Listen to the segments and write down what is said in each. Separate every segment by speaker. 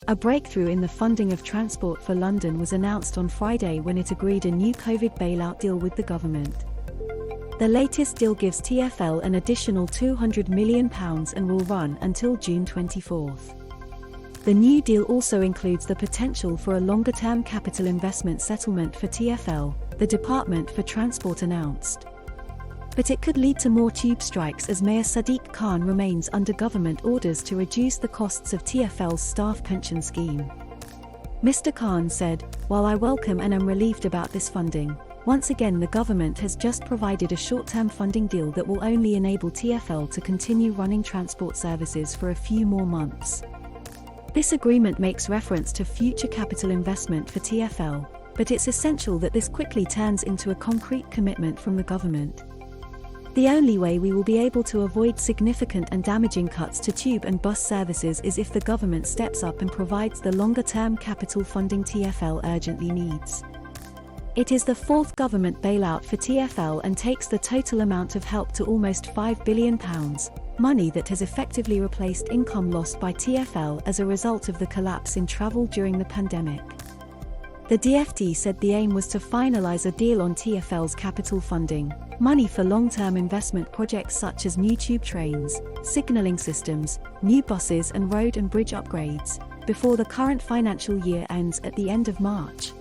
Speaker 1: A breakthrough in the funding of Transport for London was announced on Friday when it agreed a new COVID bailout deal with the government. The latest deal gives TfL an additional £200 million and will run until June 24. The new deal also includes the potential for a longer-term capital investment settlement for TfL, the Department for Transport announced. But it could lead to more tube strikes as Mayor Sadiq Khan remains under government orders to reduce the costs of TfL's staff pension scheme. Mr. Khan said, "While I welcome and am relieved about this funding, once again the government has just provided a short-term funding deal that will only enable TfL to continue running transport services for a few more months." This agreement makes reference to future capital investment for TfL, but it's essential that this quickly turns into a concrete commitment from the government. The only way we will be able to avoid significant and damaging cuts to tube and bus services is if the government steps up and provides the longer-term capital funding TfL urgently needs. It is the fourth government bailout for TfL and takes the total amount of help to almost £5 billion, money that has effectively replaced income lost by TfL as a result of the collapse in travel during the pandemic. The DfT said the aim was to finalise a deal on TfL's capital funding, money for long-term investment projects such as new tube trains, signalling systems, new buses and road and bridge upgrades, before the current financial year ends at the end of March.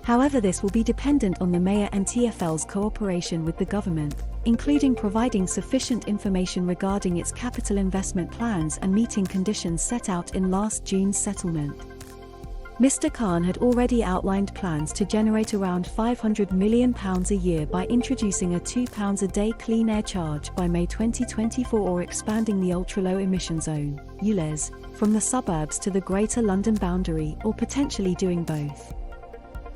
Speaker 1: However, this will be dependent on the Mayor and TfL's cooperation with the government, including providing sufficient information regarding its capital investment plans and meeting conditions set out in last June's settlement. Mr. Khan had already outlined plans to generate around £500 million a year by introducing a £2 a day clean air charge by May 2024 or expanding the ultra-low emission zone, ULEZ, from the suburbs to the Greater London boundary, or potentially doing both.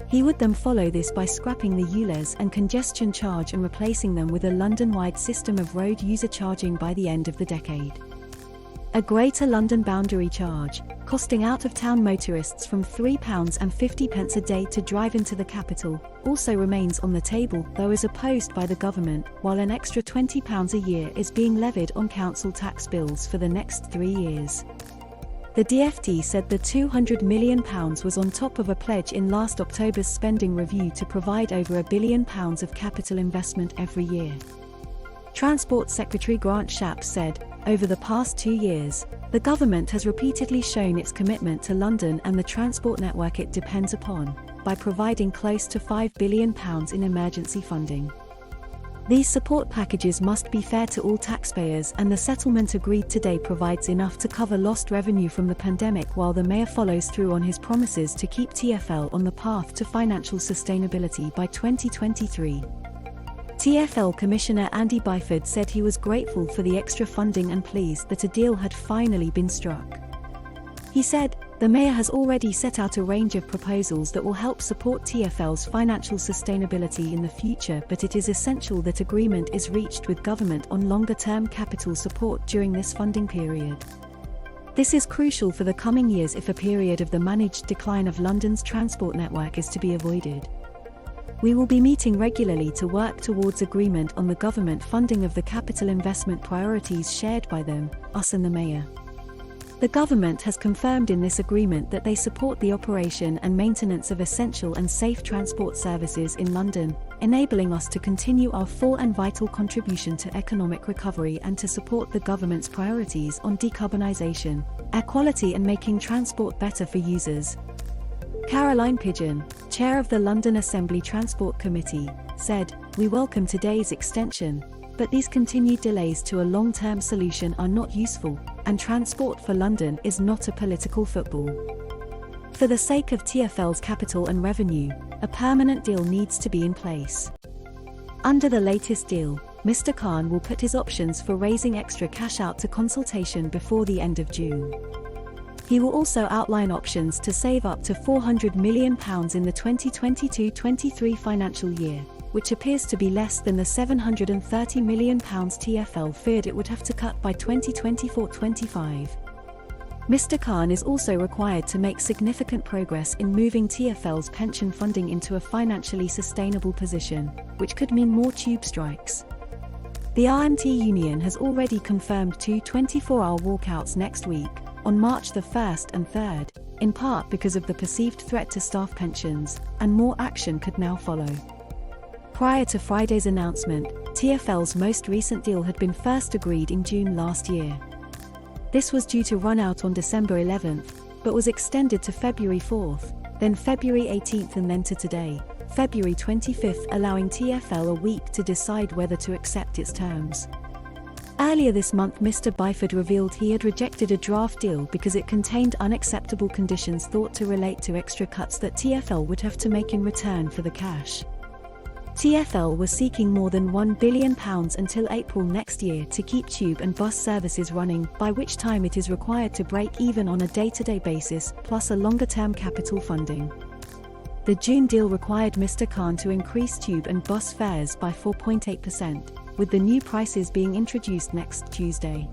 Speaker 1: He would then follow this by scrapping the ULEZ and congestion charge and replacing them with a London-wide system of road user charging by the end of the decade. A Greater London boundary charge, costing out-of-town motorists from £3.50 a day to drive into the capital, also remains on the table, though is opposed by the government, while an extra £20 a year is being levied on council tax bills for the next 3 years. The DfT said the £200 million was on top of a pledge in last October's spending review to provide over £1 billion of capital investment every year. Transport Secretary Grant Shapps said, "Over the past 2 years, the government has repeatedly shown its commitment to London and the transport network it depends upon, by providing close to £5 billion in emergency funding. These support packages must be fair to all taxpayers, and the settlement agreed today provides enough to cover lost revenue from the pandemic while the Mayor follows through on his promises to keep TfL on the path to financial sustainability by 2023. TfL Commissioner Andy Byford said he was grateful for the extra funding and pleased that a deal had finally been struck. He said, "The Mayor has already set out a range of proposals that will help support TfL's financial sustainability in the future, but it is essential that agreement is reached with government on longer-term capital support during this funding period. This is crucial for the coming years if a period of the managed decline of London's transport network is to be avoided. We will be meeting regularly to work towards agreement on the government funding of the capital investment priorities shared by them, us and the Mayor." The government has confirmed in this agreement that they support the operation and maintenance of essential and safe transport services in London, enabling us to continue our full and vital contribution to economic recovery and to support the government's priorities on decarbonisation, air quality and making transport better for users. Caroline Pigeon, chair of the London Assembly Transport Committee, said, "We welcome today's extension, but these continued delays to a long-term solution are not useful, and Transport for London is not a political football. For the sake of TfL's capital and revenue, a permanent deal needs to be in place." Under the latest deal, Mr. Khan will put his options for raising extra cash out to consultation before the end of June. He will also outline options to save up to £400 million in the 2022-23 financial year, which appears to be less than the £730 million TfL feared it would have to cut by 2024-25. Mr. Khan is also required to make significant progress in moving TfL's pension funding into a financially sustainable position, which could mean more tube strikes. The RMT union has already confirmed 2 24-hour walkouts next week, on March the 1st and 3rd, in part because of the perceived threat to staff pensions, and more action could now follow. Prior to Friday's announcement, TfL's most recent deal had been first agreed in June last year. This was due to run out on December 11th, but was extended to February 4th, then February 18th and then to today, February 25th, allowing TfL a week to decide whether to accept its terms. Earlier this month, Mr. Byford revealed he had rejected a draft deal because it contained unacceptable conditions thought to relate to extra cuts that TfL would have to make in return for the cash. TfL was seeking more than £1 billion until April next year to keep tube and bus services running, by which time it is required to break even on a day-to-day basis, plus a longer-term capital funding. The June deal required Mr. Khan to increase tube and bus fares by 4.8%, with the new prices being introduced next Tuesday.